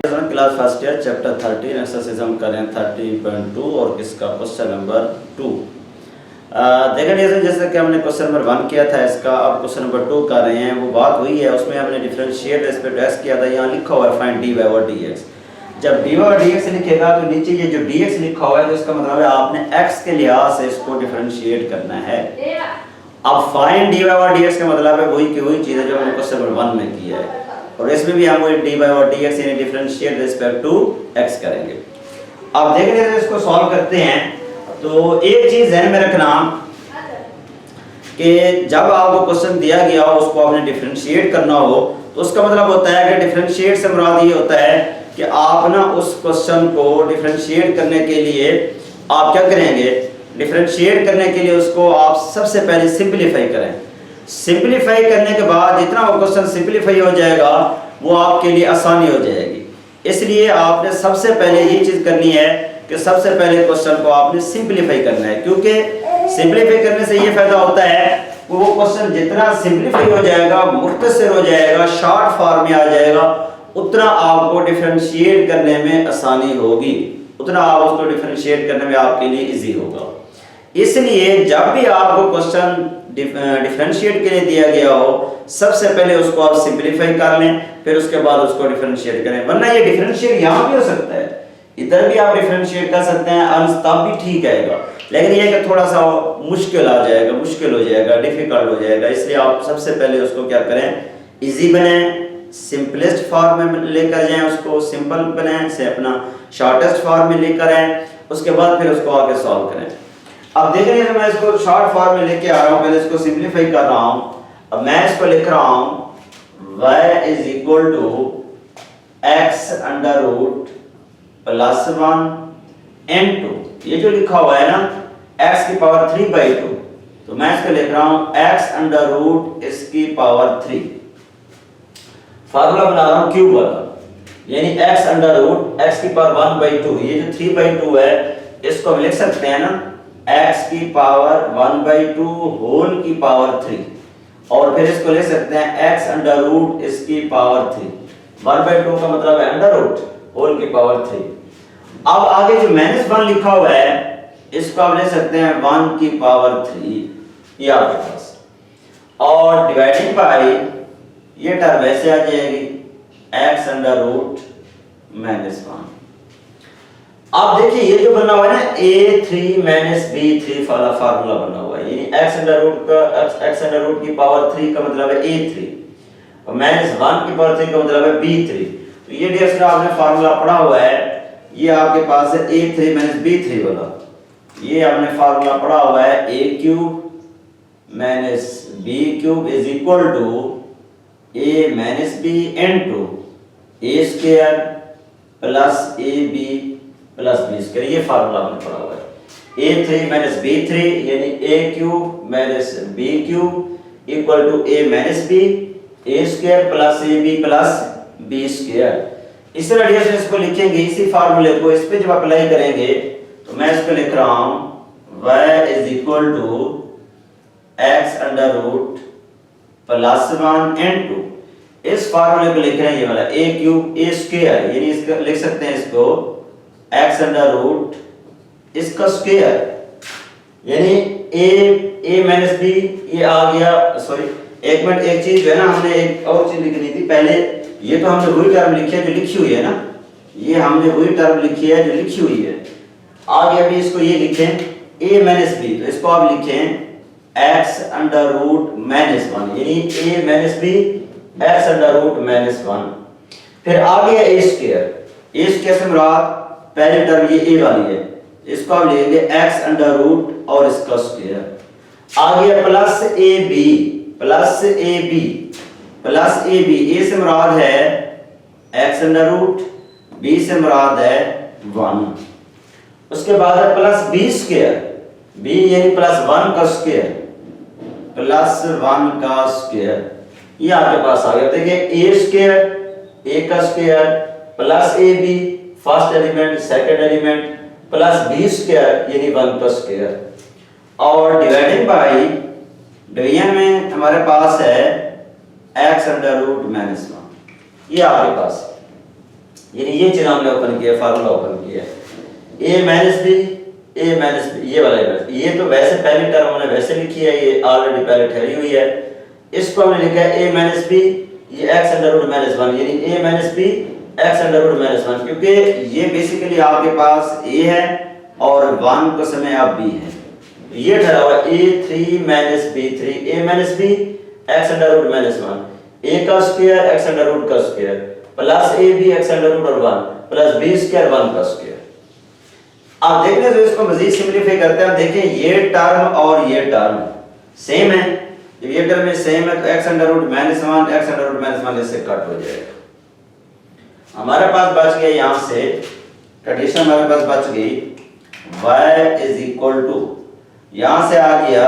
Class first year chapter 13 exercise हम करें 13.2 और इसका क्वेश्चन नंबर 2। देखें जैसे कि हमने क्वेश्चन नंबर 1 किया था, इसका अब क्वेश्चन नंबर 2 कर रहे हैं। वो बात हुई है, उसमें हमने डिफरेंशिएट रेस्पेक्ट एक्स किया था। यहाँ लिखा हुआ है फाइंड डी वाई और डी एक्स। जब डी वाई और डी एक्स लिखेगा तो नीचे ये जो डी एक्स लिखा हुआ है तो इसका मतलब है आपने एक्स के लिहाज से इसको डिफरेंशिएट करना है। अब फाइंड डी वाई और डी एक्स का मतलब है वही की वही चीज़ है जो हमने क्वेश्चन नंबर 1 में किया है, और इसमें भी हम वही डी वाई और डी एक्स यानी डिफरेंशिएट रिस्पेक्ट टू एक्स करेंगे। अब देखिए इसको सॉल्व करते हैं तो एक चीज़ ध्यान में रखना कि जब आपको क्वेश्चन दिया गया हो उसको आपने डिफरेंशिएट करना हो तो उसका मतलब होता है कि डिफरेंशिएट से मुराद ये होता है कि आप ना उस क्वेश्चन को डिफरेंशिएट करने के लिए आप क्या करेंगे, डिफरेंशिएट करने के लिए उसको आप सबसे पहले सिंपलीफाई करें। सिंपलीफाई करने के बाद जितना वो क्वेश्चन सिंपलीफाई हो जाएगा वो आपके लिए आसानी हो जाएगी। इसलिए आपने सबसे पहले ये चीज़ करनी है कि सबसे पहले क्वेश्चन को आपने सिंपलीफाई करना है, क्योंकि सिंपलीफाई करने से ये फायदा होता है कि वो क्वेश्चन जितना सिंपलीफाई हो जाएगा, मुख्तसर हो जाएगा, शॉर्ट फॉर्म में आ जाएगा, उतना आपको डिफरेंशिएट करने में आसानी होगी, उतना आप उसको डिफरेंशिएट करने में आपके लिए इजी होगा। इसलिए जब भी आपको क्वेश्चन डिफरेंशिएट के लिए दिया गया हो सबसे पहले उसको आप सिंपलीफाई कर लें, फिर उसके बाद उसको डिफरेंशिएट करें। वरना ये डिफरेंशिएट यहाँ भी हो सकता है, इधर भी आप डिफरेंशिएट कर सकते हैं, अंश तब भी ठीक आएगा, लेकिन ये कि थोड़ा सा मुश्किल आ जाएगा, मुश्किल हो जाएगा, डिफिकल्ट हो जाएगा। इसलिए आप सबसे पहले उसको क्या करें, इजी बनाएं, सिंपलेस्ट फॉर्म में लेकर जाएं, उसको सिंपल बनाएं से अपना शॉर्टेस्ट फॉर्म में लेकर आएं, उसके बाद फिर उसको आगे सॉल्व करें। अब देखेंगे मैं इसको शॉर्ट फॉर्म में लेके आ रहा हूँ, पहले इसको सिंपलीफाई कर रहा हूँ। अब मैं इसको लिख रहा हूँ y is equal to x under root plus 1 into, ये जो लिखा हुआ है ना x की पावर 3/2, तो मैं इसको लिख रहा हूँ x अंडर रूट इसकी पावर 3। फार्मूला बना रहा हूँ क्यूब वाला, यानी x अंडर रूट x की पावर 1/2, ये जो 3/2 है इसको हम लिख सकते हैं ना x की पावर 1/2 होल की पावर 3, और फिर इसको ले सकते हैं x अंडर रूट इसकी पावर 3। 1/2 का मतलब है अंडर रूट होल की पावर 3। अब आगे जो -1 लिखा हुआ है इसको आप ले सकते हैं 1 की पावर 3, ये आपके पास, और डिवाइडिंग बाय ये टर्म वैसे आ जाएगी x अंडर रूट -1। अब देखिए ये जो बना हुआ है ना a3 b3 वाला फार्मूला बना हुआ है, यानी x अंडर रूट की पावर 3 का मतलब है a3 और -1 की पावर 3 का मतलब है b3। तो ये डियर आपने फार्मूला पढ़ा हुआ है, ये आपके पास है a3 b3 वाला, ये आपने फार्मूला पढ़ा हुआ है a³ b³ is equal to a b into a² plus ab plus b², ये फार्मूला हमने पढ़ा हुआ है। a3 b3 यानी a³ b³ equal to a b a² plus ab plus b²। इस तरह डियर इसको लिखेंगे, इसी फार्मूले को इस पे जब अप्लाई करेंगे तो मैं इसको लिख रहा हूं y is equal to x under root plus 1 into, इस फार्मूले को लिख रहे हैं ये वाला a³ a², यानी इसका लिख सकते हैं इसको x अंडर रूट इसका स्क्वायर, यानी a b ये आ गया। सॉरी एक मिनट, एक चीज जो है ना हमने एक और चीज लिखनी थी पहले, ये तो हमने वही टर्म लिखी है जो लिखी हुई है ना, ये हमने वही टर्म लिखी है जो लिखी हुई है। आगे अभी इसको ये लिखें a b, तो इसको आप लिखें x अंडर रूट -1, यानी a b x under root -1। फिर आगे है a² से मुराद पहले टर्म ये a वाली है, इसको आप लेंगे x अंडर रूट और इसका स्क्वायर। आगे प्लस ab, a से मुराद है x अंडर रूट, b से मुराद है 1, उसके बाद है प्लस b², b यानी प्लस 1 का स्क्वायर, प्लस 1 का स्क्वायर, ये आपके पास आ गया। देखिए a² का square plus ab first element second element plus b² यानी 1 का स्क्वायर, और डिवाइडिंग बाय डिवीजन में हमारे पास है x अंडर रूट -1, ये आपके पास। यानी ये चीज हमने ओपन किया, फार्मूला ओपन किया, a minus b, a minus b, ये वाला ये तो वैसे पहली टर्म हमने वैसे लिखी है, ये ऑलरेडी पहले ठहरी हुई है। इसको हमने लिखा है a माइनस बी, ये x अंडर रूट माइनस 1, यानी a minus b x under root minus 1, क्योंकि ये बेसिकली आपके पास a है और 1 को समय आप b है, ये ठहरा हुआ a3 minus b3, a minus b x under root minus 1, a का स्क्वायर x अंडर रूट का square plus ab x under root और 1 प्लस b स्क्वायर 1 का स्क्वायर। आप देख रहे हो, इसको मजीद सिंपलीफाई करते हैं, देखें ये टर्म और ये टर्म सेम है, जब ये टर्म सेम है तो x under root minus 1 x under root minus 1 इससे कट हो जाएगा। हमारे पास बच गया यहां से कंडीशन हमारे पास बच गई y इज इक्वल टू, यहां से आ गया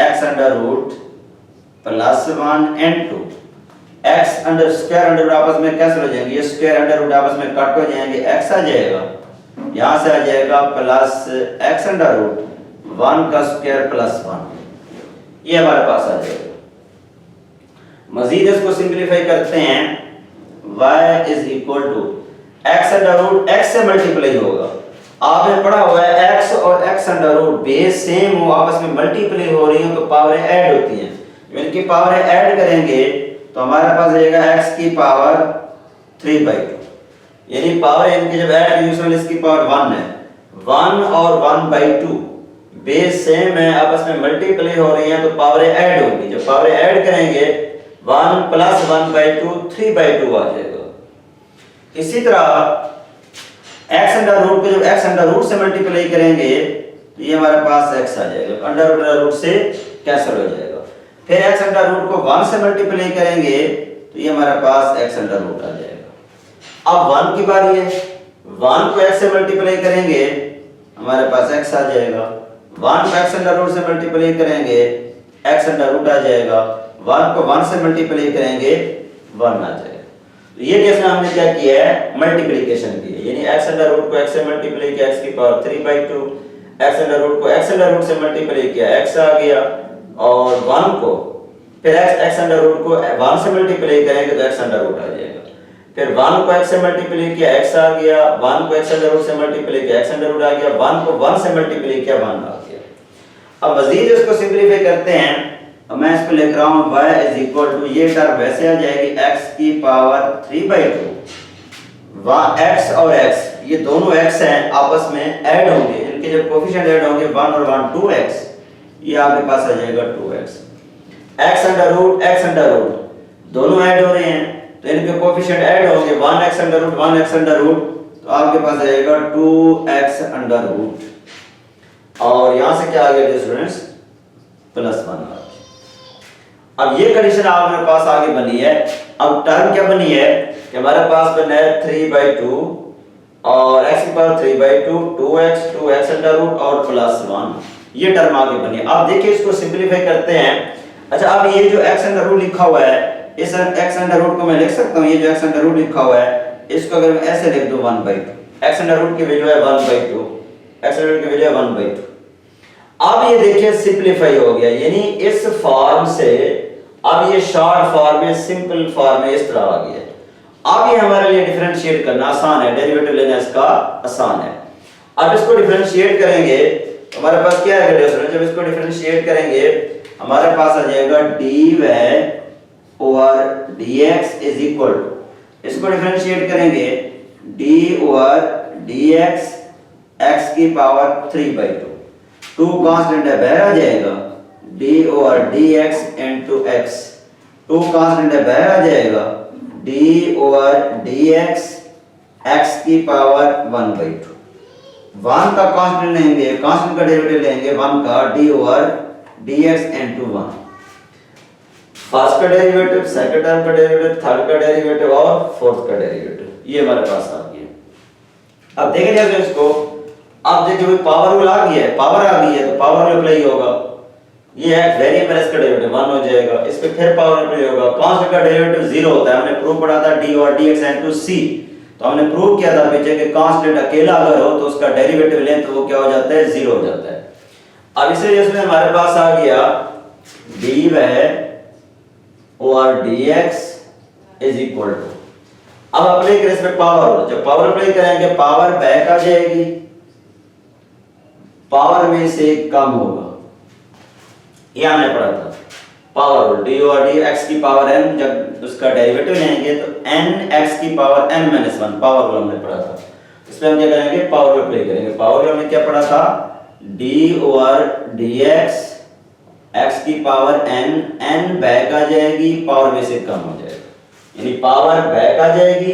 x under root plus 1 into x under square under root आपस में कैंसिल हो जाएंगे, ये स्क्वायर अंडर रूट आपस में कट हो जाएंगे, x आ जाएगा, यहां से आ जाएगा प्लस x अंडर रूट 1 का स्क्वायर प्लस 1, ये हमारे पास आ जाएगा। मजीद इसको सिंपलीफाई करते हैं, y is equal to x under root x से मल्टीप्लाई होगा, आपने पढ़ा हुआ है x और x under root base same हो, आपस में मल्टीप्लाई हो रही हो तो पावर ऐड होती हैं, इनकी पावर ऐड करेंगे तो हमारे पास रहेगा x की पावर 3/2, यानी पावर इनकी जब ऐड यूजुअली इसकी पावर 1 है, 1 और 1/2 बेस सेम है, आपस में मल्टीप्लाई हो रही हैं तो पावर ऐड होगी, जब पावर ऐड करेंगे 1 प्लस 1/2 3/2 आ जाएगा। इसी तरह x अंडर रूट को जब x अंडर रूट से मल्टीप्लाई करेंगे तो ये हमारे पास x आ जाएगा, अंडर रूट से कैंसिल हो जाएगा, फिर x अंडर रूट को 1 से मल्टीप्लाई करेंगे तो ये हमारे पास x अंडर रूट आ जाएगा। अब 1 की बारी है, 1 को x से मल्टीप्लाई करेंगे हमारे पास x आ जाएगा, 1 को x अंडर रूट से मल्टीप्लाई करेंगे x अंडर रूट आ जाएगा, 1 को 1 से मल्टीप्लाई करेंगे 1 आ जाएगा। तो ये केस में हमने क्या किया है, मल्टीप्लिकेशन की है, यानी x अंडर रूट को x से मल्टीप्लाई किया x की पावर 3/2, x अंडर रूट को x अंडर रूट से मल्टीप्लाई किया x आ गया, और 1 को फिर x अंडर रूट को 1 से मल्टीप्लाई करेंगे तो x अंडर रूट आ जाएगा, फिर 1 को x से मल्टीप्लाई किया x आ गया, 1 को x अंडर रूट से मल्टीप्लाई किया x अंडर रूट आ गया, 1 को 1 से मल्टीप्लाई किया 1 आ गया। अब मजीद इसको सिंपलीफाई करते हैं, अब मैं इसको लिख रहा हूं y इज इक्वल टू, ये टर्म वैसे आ जाएगी x की पावर 3/2, x और x ये दोनों x हैं आपस में ऐड होंगे, इनके जब कोएफिशिएंट ऐड होंगे 1 और 1 2x, ये आपके पास आ जाएगा 2x, x अंडर रूट दोनों ऐड हो रहे हैं तो इनके कोएफिशिएंट ऐड होंगे 1x under root 1x under root, तो आपके पास आएगा 2x अंडर रूट, और यहां से क्या आ गया स्टूडेंट्स प्लस 1 आ गया। अब ये कंडीशन हमारे पास आगे बनी है, अब टर्म क्या बनी है कि हमारे पास बना है 3/2 और x की पावर 3/2 2x अंडर रूट और प्लस 1, ये टर्म आगे बनी है। अब देखिए इसको सिंपलीफाई करते हैं। अच्छा, अब ये जो x अंडर रूट लिखा हुआ है, इस x अंडर रूट को मैं लिख सकता हूं, ये जो x अंडर रूट लिखा हुआ है इसको अगर मैं ऐसे लिख दूं 1/2, x अंडर रूट की वैल्यू है 1/2, x अंडर रूट की वैल्यू है 1/2। अब ये देखिए सिंपलीफाई हो गया, यानी इस फॉर्म से अब ये शॉर्ट फॉर्म में सिंपल फॉर्म में इस तरह आ गया। अब ये हमारे लिए डिफरेंशिएट करना आसान है, डेरिवेटिव लेना इसका आसान है। अब इसको डिफरेंशिएट करेंगे हमारे पास क्या है, जब इसको डिफरेंशिएट करेंगे हमारे पास आ जाएगा dy over dx is equal to, इसको डिफरेंशिएट करेंगे d ओवर dx x की पावर 3/2, 2 कांस्टेंट है बाहर आ जाएगा, d over dx into x, 2 constant है बाहर आ जाएगा, d ओवर dx x की पावर 1/2, 1 का कांस्टेंट लेंगे, कांस्टेंट का डेरिवेटिव लेंगे 1 का, d over dx into 1, first का डेरिवेटिव, सेकंड टर्म का डेरिवेटिव, थर्ड का डेरिवेटिव और फोर्थ का डेरिवेटिव, ये हमारे पास आ गया। अब देखें जैसे इसको, अब देखिए पावर रूल आ गया है, पावर आ गई है तो पावर रूल अप्लाई होगा, ये है वेरिएबल इसका डेरिवेटिव 1 हो जाएगा, इस पे फिर पावर अप्लाई होगा, कांस्टेंट का डेरिवेटिव 0 होता है, हमने प्रूव पढ़ा था d और dx इनटू c, तो हमने प्रूव किया था पीछे कि कांस्टेंट अकेला अगर हो तो उसका डेरिवेटिव लें तो वो क्या हो जाता है 0 हो जाता है। अब इसे इसमें हमारे पास आ गया dy over dx is equal to, अब अप्लाई करें इसमें पावर, जब पावर अप्लाई करेंगे पावर बैक आ जाएगी, पावर में से कम होगा, ये हमने पढ़ा था। पावर डी और डी एक्स की पावर n, जब उसका डेरिवेटिव लेंगे तो n x की पावर n - 1 पावर को हमने पढ़ा था। इसमें हम क्या करेंगे, पावर अप्लाई करेंगे। पावर में हमने क्या पढ़ा था, d ओवर dx x की पावर n बैक आ जाएगी, पावर में से कम हो जाएगा, यानी पावर बैक आ जाएगी,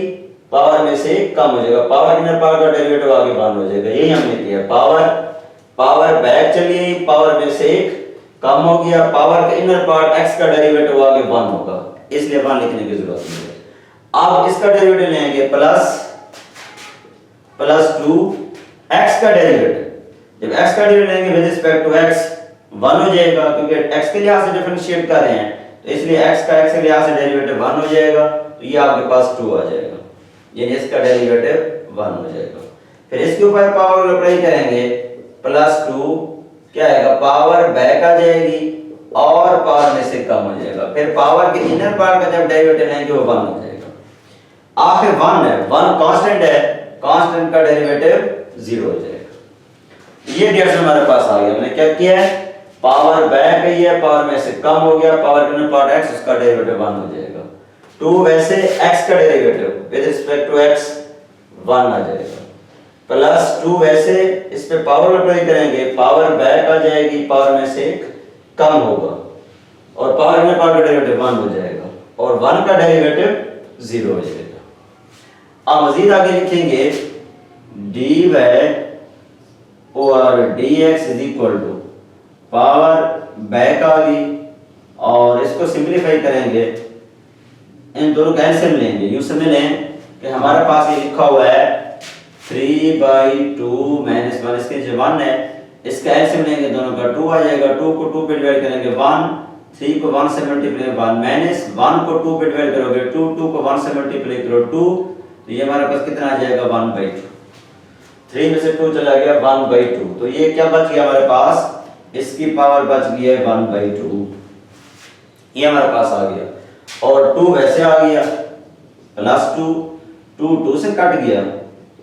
पावर में से कम हो जाएगा, पावर इनर पावर का डेरिवेटिव आगे 1 हो जाएगा। यही हमने किया, पावर बैक चली गई, पावर में से कम हो गया, पावर का इनर पार्ट x का डेरिवेटिव आगे 1 होगा, इसलिए 1 लिखने की जरूरत नहीं है। अब इसका डेरिवेटिव लेंगे प्लस 2 x का डेरिवेटिव, जब x का डेरिवेटिव लेंगे विद रिस्पेक्ट टू x 1 हो जाएगा, क्योंकि x के लिहाज से डिफरेंशिएट कर रहे हैं तो इसलिए x का x के लिहाज से डेरिवेटिव 1 हो जाएगा, तो ये आपके पास 2 आ जाएगा, यानी इसका डेरिवेटिव 1 हो जाएगा। फिर इसके ऊपर पावर अप्लाई करेंगे, प्लस 2 क्या आएगा, पावर बैक आ जाएगी और पावर में से कम हो जाएगा, फिर पावर के इनर पार्ट का जब डेरिवेटिव लेंगे वो 1 हो जाएगा। आखिर 1 है, 1 कांस्टेंट है, कांस्टेंट का डेरिवेटिव 0 हो जाएगा। ये डिफरेंस हमारे पास आ गया। हमने क्या किया है, पावर बैक गई है, पावर में से कम हो गया, पावर के इनर पार्ट x, उसका डेरिवेटिव 1 हो जाएगा। 2 वैसे x का derivative with respect to x 1 आ जाएगा, प्लस 2 वैसे इस पे पावर अप्लाई करेंगे, पावर बैक आ जाएगी, पावर में से कम होगा और पावर में पावर का डेरिवेटिव 1 हो जाएगा और 1 का डेरिवेटिव 0 हो जाएगा। अब मजीद आगे लिखेंगे dy over dx is equal to, power back आ गई और इसको सिंपलीफाई करेंगे, इन दोनों का एलसीएम लेंगे। यूं समझ लें कि हमारे पास ये लिखा हुआ है 3/2 - 1, इसके जो 1 है इसका एलसीएम लेंगे, दोनों का 2 आ जाएगा, 2 को 2 पे डिवाइड करेंगे 1, 3 को 1 से मल्टीप्लाई 1 माइनस 1 को 2 पे डिवाइड करोगे 2, 2 को 1 से मल्टीप्लाई करो 2, तो ये हमारे पास कितना आ जाएगा 1/2, 3 में से 2 चला गया 1/2, तो ये क्या बच गया हमारे पास, इसकी पावर बच गई है 1/2, ये हमारे पास आ गया और 2 वैसे आ गया, प्लस 2 2 से कट गया,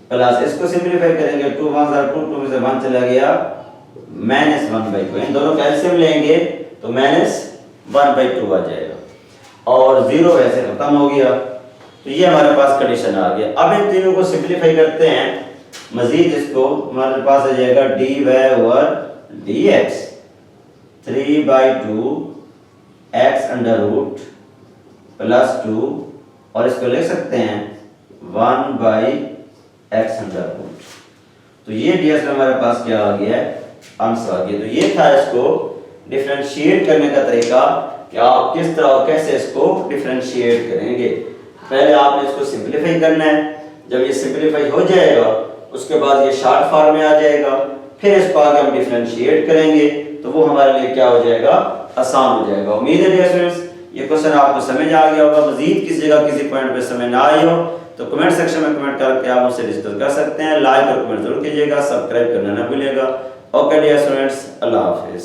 प्लस इसको सिंपलीफाई करेंगे 2 1 2, 2 में से 1 चला गया -1/2, इन दोनों का एलसीएम लेंगे तो -1/2 आ जाएगा और 0 वैसे खत्म हो गया, तो ये हमारे पास कंडीशन आ गया। अब इन तीनों को सिंपलीफाई करते हैं, मजीद इसको हमारे पास आ जाएगा dy over dx 3/2 x under root plus 2 और इसको लिख सकते हैं 1/x अंडर रूट, तो ये ds में हमारे पास क्या आ गया है, आंसर आ गया। तो ये था इसको डिफरेंशिएट करने का तरीका कि आप किस तरह और कैसे इसको डिफरेंशिएट करेंगे। पहले आपने इसको सिंपलीफाई करना है, जब ये सिंपलीफाई हो जाएगा उसके बाद ये शॉर्ट फॉर्म में आ जाएगा, फिर इसको आगे हम डिफरेंशिएट करेंगे तो वो हमारे लिए क्या हो जाएगा, आसान हो जाएगा। उम्मीद है डियर स्टूडेंट्स ये क्वेश्चन आपको समझ आ गया होगा। मजीद किसी जगह किसी पॉइंट पे समझ ना आई हो तो कमेंट सेक्शन में कमेंट करके आप मुझसे डिस्कस कर सकते हैं। लाइक और कमेंट जरूर कीजिएगा, सब्सक्राइब करना ना भूलिएगा। ओके डियर स्टूडेंट्स, अल्लाह हाफिज।